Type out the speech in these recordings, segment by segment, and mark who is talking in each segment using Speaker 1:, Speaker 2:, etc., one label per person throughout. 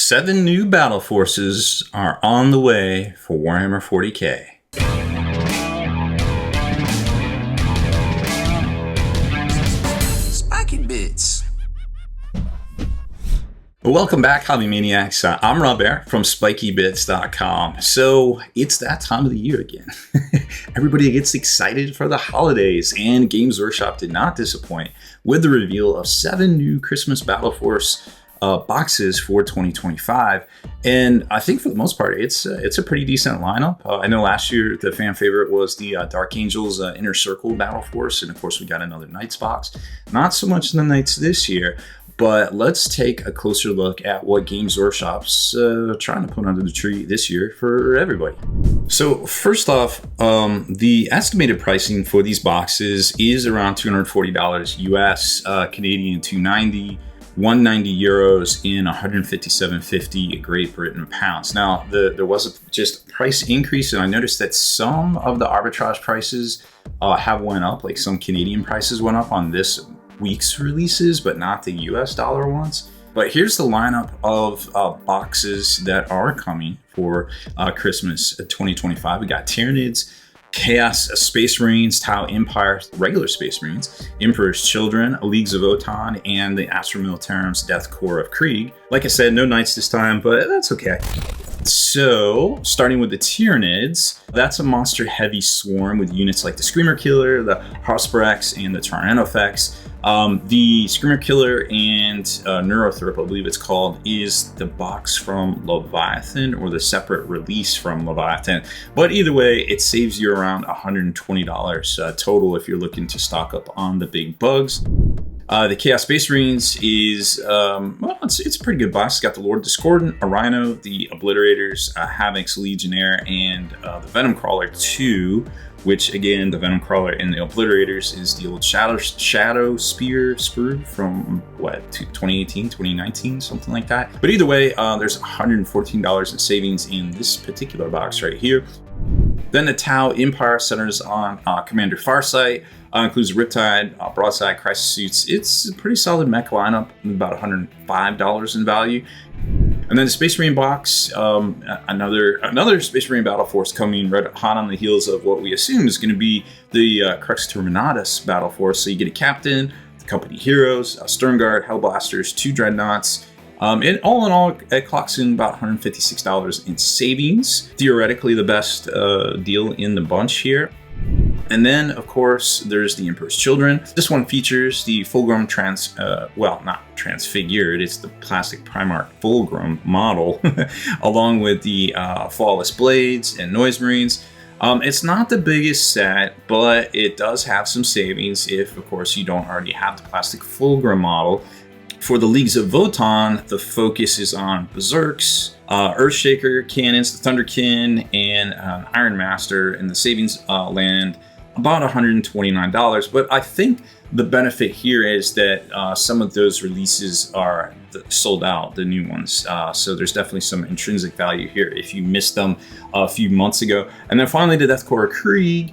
Speaker 1: 7 new battle forces are on the way for Warhammer 40k.
Speaker 2: Spiky bits.
Speaker 1: Welcome back, Hobby Maniacs. I'm Rob Bear from SpikyBits.com. So it's that time of the year again. Everybody gets excited for the holidays, and Games Workshop did not disappoint with the reveal of 7 new Christmas Battleforce boxes for 2025, and I think for the most part it's a pretty decent lineup. I know last year the fan favorite was the Dark Angels Inner Circle Battleforce, and of course we got another Knights box. Not so much the Knights this year, but let's take a closer look at what Games Workshop's trying to put under the tree this year for everybody. So first off, the estimated pricing for these boxes is around $240 US, Canadian $290. 190 euros in 157.50 Great Britain pounds. Now, there was just a price increase, and I noticed that some of the arbitrage prices have went up, like some Canadian prices went up on this week's releases, but not the US dollar ones. But here's the lineup of boxes that are coming for Christmas 2025. We got Tyranids, Chaos Space Marines, Tau Empire, regular Space Marines, Emperor's Children, Leagues of Votann, and the Astra Militarum's Death Corps of Krieg. Like I said, no Knights this time, but that's okay. So, starting with the Tyranids, that's a monster-heavy swarm with units like the Screamer Killer, the Harsperex, and the Tyranofex. The Screamer Killer and Neurothrop, I believe it's called, is the box from Leviathan, or the separate release from Leviathan. But either way, it saves you around $120 total if you're looking to stock up on the big bugs. The Chaos Space Marines is, well, it's a pretty good box. It's got the Lord Discordant, a Rhino, the Obliterators, Havoc's Legionnaire, and the Venom Crawler 2, which again, the Venom Crawler and the Obliterators is the old Shadow Spear sprue from, what, 2018, 2019, something like that. But either way, there's $114 in savings in this particular box right here. Then the Tau Empire centers on Commander Farsight, includes Riptide, Broadside, Crisis Suits. It's a pretty solid mech lineup, about $105 in value. And then the Space Marine box, another Space Marine Battle Force coming red hot on the heels of what we assume is going to be the Crux Terminatus Battle Force. So you get a captain, the company heroes, a Stern Guard, Hellblasters, 2 Dreadnoughts. And all in all, it clocks in about $156 in savings. Theoretically, the best deal in the bunch here. And then, of course, there's the Emperor's Children. This one features the Fulgrim well, not transfigured, it's the plastic Primarch Fulgrim model, along with the Flawless Blades and Noise Marines. It's not the biggest set, but it does have some savings if, of course, you don't already have the plastic Fulgrim model. For the Leagues of Votann, the focus is on Berserks, Earthshaker cannons, the Thunderkin, and Iron Master, and the savings land about $129. But I think the benefit here is that some of those releases are sold out, the new ones. So there's definitely some intrinsic value here if you missed them a few months ago. And then finally, the Death Corps of Krieg.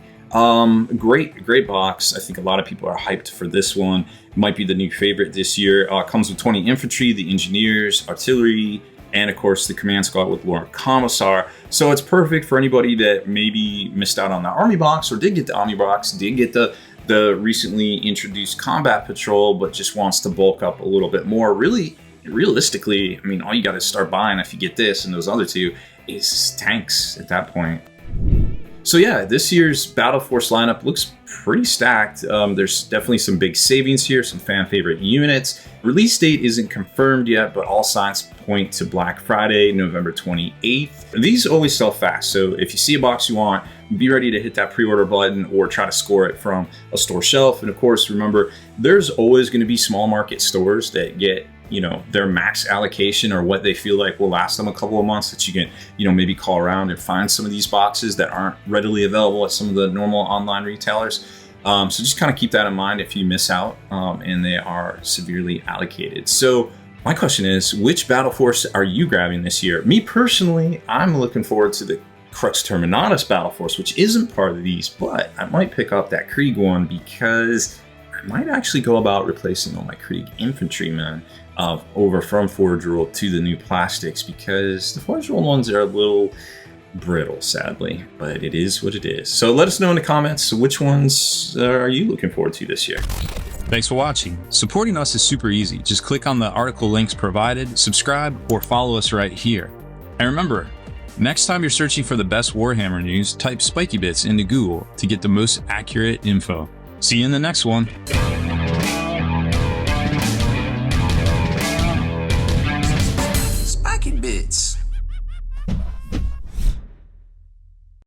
Speaker 1: Great box. I think a lot of people are hyped for this one. It might be the new favorite this year. Comes with 20 infantry, the engineers, artillery, and of course the command squad with Lord Commissar. So it's perfect for anybody that maybe missed out on the army box, or did get the army box, did get the recently introduced combat patrol, but just wants to bulk up a little bit more. Really, realistically, I mean, all you got to start buying if you get this and those other two is tanks at that point. So yeah, this year's Battle Force lineup looks pretty stacked. There's definitely some big savings here, some fan favorite units. Release date isn't confirmed yet, but all signs point to Black Friday, November 28th. These always sell fast, so if you see a box you want, be ready to hit that pre-order button or try to score it from a store shelf. And of course, remember, there's always going to be small market stores that get, you know, their max allocation or what they feel like will last them a couple of months, that you can, you know, maybe call around and find some of these boxes that aren't readily available at some of the normal online retailers. So just kind of keep that in mind if you miss out and they are severely allocated. So my question is, which Battle Force are you grabbing this year? Me personally, I'm looking forward to the Crux Terminatus Battle Force, which isn't part of these, but I might pick up that Krieg one because I might actually go about replacing all my Krieg infantrymen over from forge rolled to the new plastics, because the forge rolled ones are a little brittle, sadly, but it is what it is. So let us know in the comments, which ones are you looking forward to this year?
Speaker 2: Thanks for watching. Supporting us is super easy. Just click on the article links provided, subscribe, or follow us right here. And remember, next time you're searching for the best Warhammer news, type Spiky Bits into Google to get the most accurate info. See you in the next one.